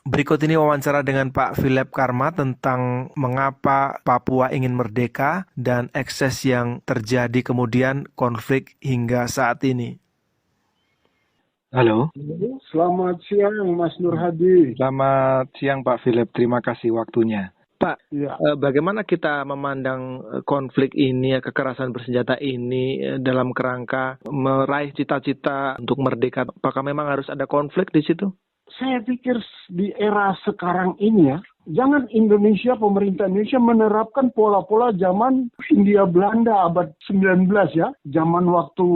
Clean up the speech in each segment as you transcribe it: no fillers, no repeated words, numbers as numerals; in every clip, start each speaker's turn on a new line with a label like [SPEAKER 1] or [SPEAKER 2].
[SPEAKER 1] Berikut ini wawancara dengan Pak Philip Karma tentang mengapa Papua ingin merdeka dan ekses yang terjadi kemudian konflik hingga saat ini. Halo.
[SPEAKER 2] Selamat siang Mas Nur Hadi.
[SPEAKER 1] Selamat siang Pak Philip, terima kasih waktunya. Pak,
[SPEAKER 2] Ya.
[SPEAKER 1] bagaimana kita memandang konflik ini, kekerasan bersenjata ini dalam kerangka meraih cita-cita untuk merdeka? Apakah memang harus ada konflik di situ?
[SPEAKER 2] Saya pikir di era sekarang ini ya, jangan pemerintah Indonesia menerapkan pola-pola zaman Hindia Belanda abad 19 ya. Zaman waktu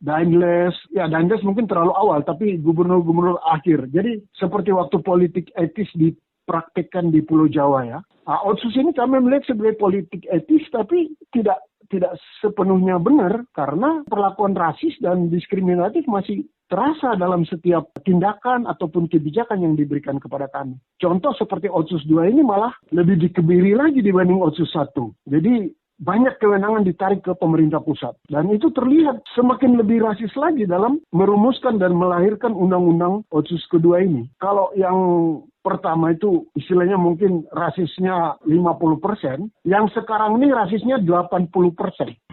[SPEAKER 2] Daendels, ya Daendels mungkin terlalu awal, tapi gubernur-gubernur akhir. Jadi seperti waktu politik etis dipraktikkan di Pulau Jawa ya. Otsus ini kami melihat sebagai politik etis, tapi tidak sepenuhnya benar karena perlakuan rasis dan diskriminatif masih terasa dalam setiap tindakan ataupun kebijakan yang diberikan kepada kami. Contoh seperti Otsus 2 ini malah lebih dikebiri lagi dibanding Otsus 1. Jadi banyak kewenangan ditarik ke pemerintah pusat. Dan itu terlihat semakin lebih rasis lagi dalam merumuskan dan melahirkan undang-undang Otsus kedua ini. Kalau yang pertama itu istilahnya mungkin rasisnya 50%, yang sekarang ini rasisnya 80%,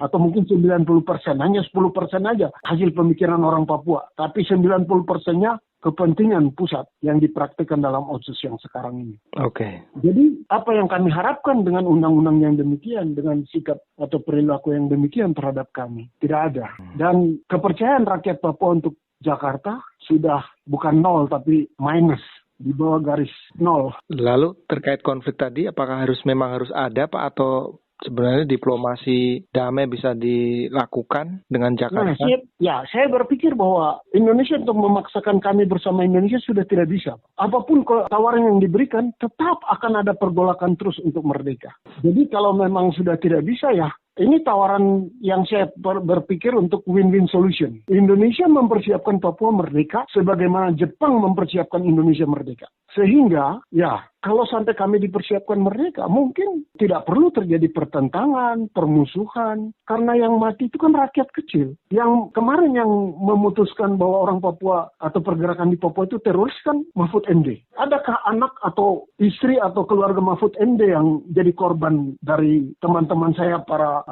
[SPEAKER 2] atau mungkin 90%, hanya 10% aja hasil pemikiran orang Papua. Tapi 90%-nya kepentingan pusat yang dipraktikkan dalam Otsus yang sekarang ini.
[SPEAKER 1] Oke.
[SPEAKER 2] Jadi apa yang kami harapkan dengan undang-undang yang demikian, dengan sikap atau perilaku yang demikian terhadap kami? Tidak ada. Dan kepercayaan rakyat Papua untuk Jakarta sudah bukan nol tapi minus, di bawah garis nol.
[SPEAKER 1] Lalu terkait konflik tadi, apakah memang harus ada Pak, atau sebenarnya diplomasi damai bisa dilakukan dengan Jakarta?
[SPEAKER 2] Saya berpikir bahwa Indonesia untuk memaksakan kami bersama Indonesia sudah tidak bisa. Apapun tawaran yang diberikan, tetap akan ada pergolakan terus untuk merdeka. Jadi kalau memang sudah tidak bisa ya, ini tawaran yang saya berpikir untuk win-win solution. Indonesia mempersiapkan Papua merdeka sebagaimana Jepang mempersiapkan Indonesia merdeka. Sehingga, ya, kalau sampai kami dipersiapkan merdeka, mungkin tidak perlu terjadi pertentangan, permusuhan. Karena yang mati itu kan rakyat kecil. Yang kemarin yang memutuskan bahwa orang Papua atau pergerakan di Papua itu teroris kan Mahfud MD. Adakah anak atau istri atau keluarga Mahfud MD yang jadi korban dari teman-teman saya para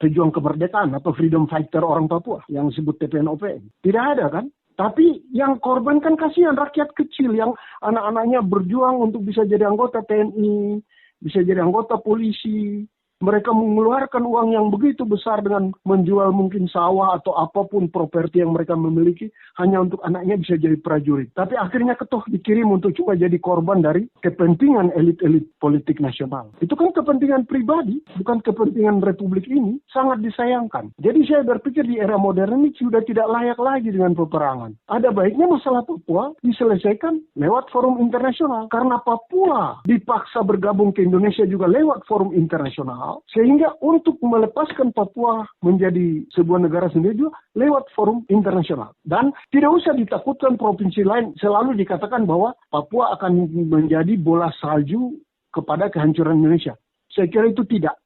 [SPEAKER 2] pejuang kemerdekaan atau freedom fighter orang Papua yang disebut TPNOPM? Tidak ada kan? Tapi yang korban kan kasihan rakyat kecil yang anak-anaknya berjuang untuk bisa jadi anggota TNI, bisa jadi anggota polisi. Mereka mengeluarkan uang yang begitu besar dengan menjual mungkin sawah atau apapun properti yang mereka memiliki hanya untuk anaknya bisa jadi prajurit. Tapi akhirnya dikirim untuk cuma jadi korban dari kepentingan elit-elit politik nasional. Itu kan kepentingan pribadi, bukan kepentingan republik ini. Sangat disayangkan. Jadi saya berpikir di era modern ini sudah tidak layak lagi dengan peperangan. Ada baiknya masalah Papua diselesaikan lewat forum internasional. Karena Papua dipaksa bergabung ke Indonesia juga lewat forum internasional. Sehingga untuk melepaskan Papua menjadi sebuah negara sendiri juga lewat forum internasional. Dan tidak usah ditakutkan provinsi lain. Selalu dikatakan bahwa Papua akan menjadi bola salju kepada kehancuran Indonesia. Saya kira itu tidak.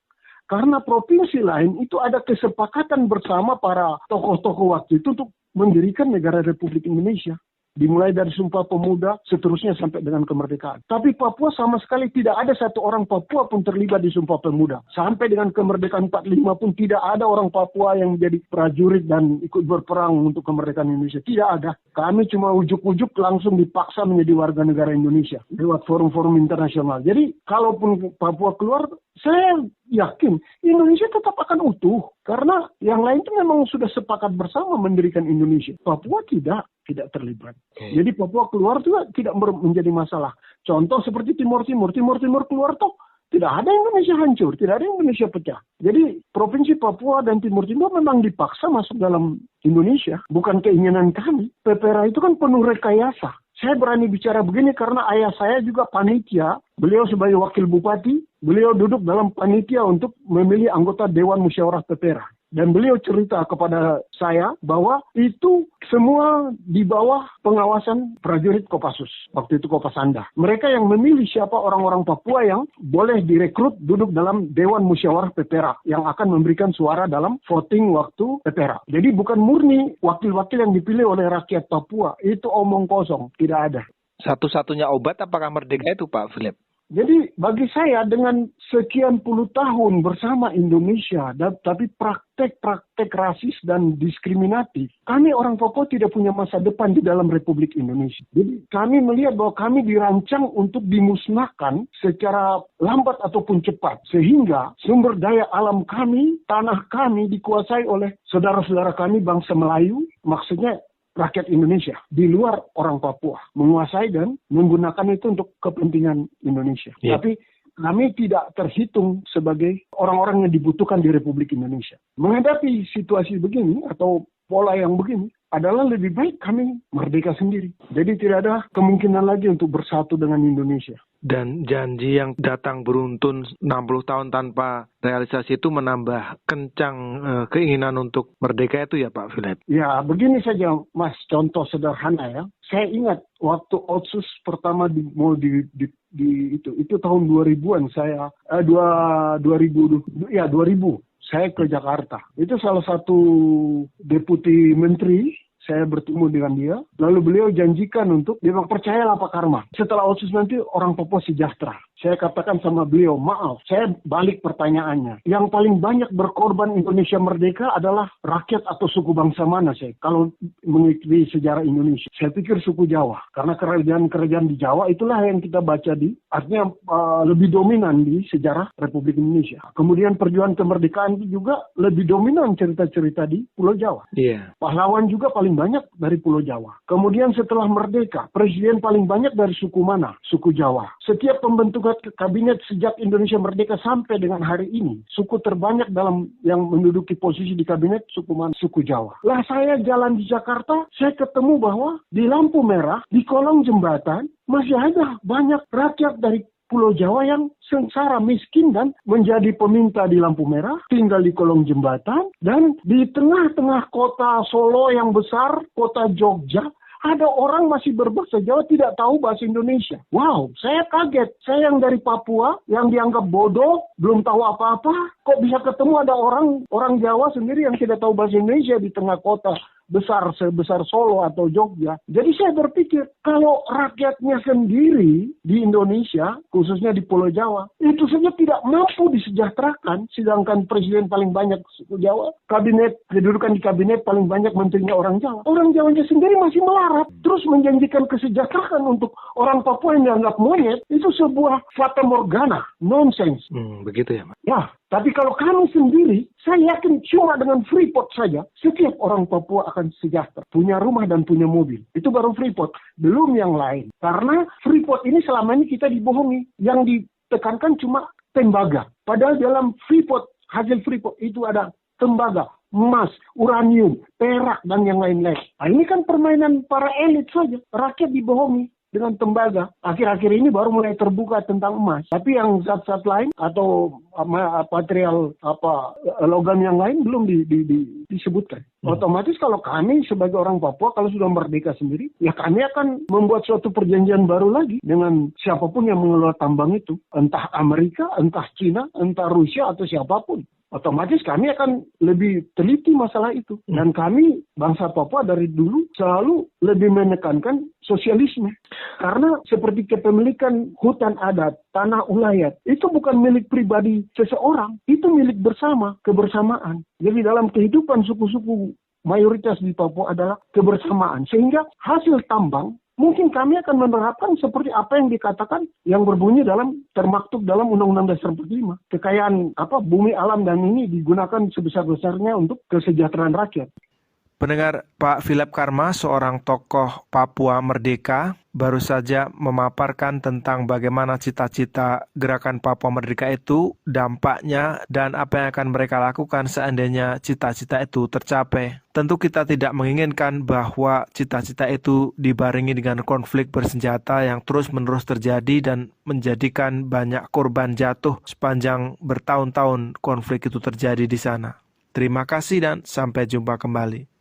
[SPEAKER 2] Karena provinsi lain itu ada kesepakatan bersama para tokoh-tokoh waktu itu untuk mendirikan negara Republik Indonesia. Dimulai dari Sumpah Pemuda, seterusnya sampai dengan kemerdekaan. Tapi Papua sama sekali tidak ada satu orang Papua pun terlibat di Sumpah Pemuda. Sampai dengan kemerdekaan 45 pun tidak ada orang Papua yang menjadi prajurit dan ikut berperang untuk kemerdekaan Indonesia. Tidak ada. Kami cuma ujuk-ujuk langsung dipaksa menjadi warga negara Indonesia lewat forum-forum internasional. Jadi kalaupun Papua keluar, saya yakin Indonesia tetap akan utuh. Karena yang lain itu memang sudah sepakat bersama mendirikan Indonesia. Papua tidak terlibat. Jadi Papua keluar juga tidak menjadi masalah. Contoh seperti Timur keluar toh tidak ada Indonesia hancur, tidak ada Indonesia pecah. Jadi Provinsi Papua dan Timur memang dipaksa masuk dalam Indonesia, bukan keinginan kami. PPRA itu kan penuh rekayasa. Saya berani bicara begini karena ayah saya juga panitia. Beliau sebagai wakil bupati, beliau duduk dalam panitia untuk memilih anggota Dewan Musyawarah PPRA. Dan beliau cerita kepada saya bahwa itu semua di bawah pengawasan prajurit Kopassus. Waktu itu Kopasanda. Mereka yang memilih siapa orang-orang Papua yang boleh direkrut duduk dalam Dewan Musyawarah PPRA. Yang akan memberikan suara dalam voting waktu PPRA. Jadi bukan murni wakil-wakil yang dipilih oleh rakyat Papua. Itu omong kosong. Tidak ada.
[SPEAKER 1] Satu-satunya obat apakah merdeka itu, Pak Philip?
[SPEAKER 2] Jadi bagi saya dengan sekian puluh tahun bersama Indonesia, tapi praktek-praktek rasis dan diskriminatif, kami orang Papua tidak punya masa depan di dalam Republik Indonesia. Jadi kami melihat bahwa kami dirancang untuk dimusnahkan secara lambat ataupun cepat. Sehingga sumber daya alam kami, tanah kami dikuasai oleh saudara-saudara kami bangsa Melayu, maksudnya rakyat Indonesia di luar orang Papua menguasai dan menggunakan itu untuk kepentingan Indonesia.
[SPEAKER 1] Yeah.
[SPEAKER 2] Tapi kami tidak terhitung sebagai orang-orang yang dibutuhkan di Republik Indonesia. Menghadapi situasi begini atau pola yang begini adalah lebih baik kami merdeka sendiri. Jadi tidak ada kemungkinan lagi untuk bersatu dengan Indonesia.
[SPEAKER 1] Dan janji yang datang beruntun 60 tahun tanpa realisasi itu menambah kencang keinginan untuk merdeka itu ya Pak Philip?
[SPEAKER 2] Ya begini saja Mas, contoh sederhana ya. Saya ingat waktu Otsus pertama itu tahun 2000-an saya 2000 saya ke Jakarta. Itu salah satu deputi menteri, saya bertemu dengan dia, lalu beliau janjikan untuk, dia bilang, percayalah Pak Karma, setelah Otsus nanti orang Papua sejahtera. Saya katakan sama beliau, maaf, saya balik pertanyaannya. Yang paling banyak berkorban Indonesia merdeka adalah rakyat atau suku bangsa mana saya? Kalau mengikuti sejarah Indonesia, saya pikir suku Jawa. Karena kerajaan-kerajaan di Jawa itulah yang kita baca artinya lebih dominan di sejarah Republik Indonesia. Kemudian perjuangan kemerdekaan itu juga lebih dominan cerita-cerita di Pulau Jawa.
[SPEAKER 1] Yeah.
[SPEAKER 2] Pahlawan juga paling banyak dari Pulau Jawa. Kemudian setelah merdeka, presiden paling banyak dari suku mana? Suku Jawa. Setiap pembentukan kabinet sejak Indonesia merdeka sampai dengan hari ini, suku terbanyak dalam yang menduduki posisi di kabinet suku mana? Suku Jawa. Lah saya jalan di Jakarta, saya ketemu bahwa di lampu merah, di kolong jembatan, masih ada banyak rakyat dari Pulau Jawa yang sengsara, miskin dan menjadi peminta di lampu merah, tinggal di kolong jembatan, dan di tengah-tengah kota Solo yang besar, kota Jogja, ada orang masih berbahasa Jawa tidak tahu bahasa Indonesia. Wow, saya kaget. Saya yang dari Papua, yang dianggap bodoh, belum tahu apa-apa, kok bisa ketemu ada orang Jawa sendiri yang tidak tahu bahasa Indonesia di tengah kota besar sebesar Solo atau Jogja. Jadi saya berpikir, kalau rakyatnya sendiri di Indonesia, khususnya di Pulau Jawa, itu saja tidak mampu disejahterakan, sedangkan presiden paling banyak suku Jawa, kedudukan di kabinet paling banyak menterinya orang Jawa. Orang Jawanya sendiri masih melarat, terus menjanjikan kesejahteraan untuk orang Papua yang dianggap monyet, itu sebuah fata morgana, nonsense.
[SPEAKER 1] Begitu ya, Mas?
[SPEAKER 2] Ya, tapi kalau kami sendiri, saya yakin cuma dengan Freeport saja, setiap orang Papua akan sejahtera. Punya rumah dan punya mobil. Itu baru Freeport. Belum yang lain. Karena Freeport ini selama ini kita dibohongi. Yang ditekankan cuma tembaga. Padahal dalam Freeport, hasil Freeport itu ada tembaga, emas, uranium, perak, dan yang lain-lain. Nah, ini kan permainan para elit saja. Rakyat dibohongi dengan tembaga. Akhir-akhir ini baru mulai terbuka tentang emas. Tapi yang zat-zat lain atau material logam yang lain belum disebutkan. Otomatis kalau kami sebagai orang Papua kalau sudah merdeka sendiri, ya kami akan membuat suatu perjanjian baru lagi dengan siapapun yang mengelola tambang itu. Entah Amerika, entah Cina, entah Rusia atau siapapun. Otomatis kami akan lebih teliti masalah itu. Dan kami, bangsa Papua dari dulu selalu lebih menekankan sosialisme. Karena seperti kepemilikan hutan adat, tanah ulayat, itu bukan milik pribadi seseorang, itu milik bersama, kebersamaan. Jadi dalam kehidupan suku-suku mayoritas di Papua adalah kebersamaan. Sehingga hasil tambang, mungkin kami akan menerapkan seperti apa yang dikatakan yang berbunyi termaktub dalam Undang-Undang Dasar 45. Kekayaan bumi alam dan ini digunakan sebesar-besarnya untuk kesejahteraan rakyat.
[SPEAKER 1] Pendengar, Pak Philip Karma, seorang tokoh Papua Merdeka, baru saja memaparkan tentang bagaimana cita-cita gerakan Papua Merdeka itu, dampaknya, dan apa yang akan mereka lakukan seandainya cita-cita itu tercapai. Tentu kita tidak menginginkan bahwa cita-cita itu dibarengi dengan konflik bersenjata yang terus-menerus terjadi dan menjadikan banyak korban jatuh sepanjang bertahun-tahun konflik itu terjadi di sana. Terima kasih dan sampai jumpa kembali.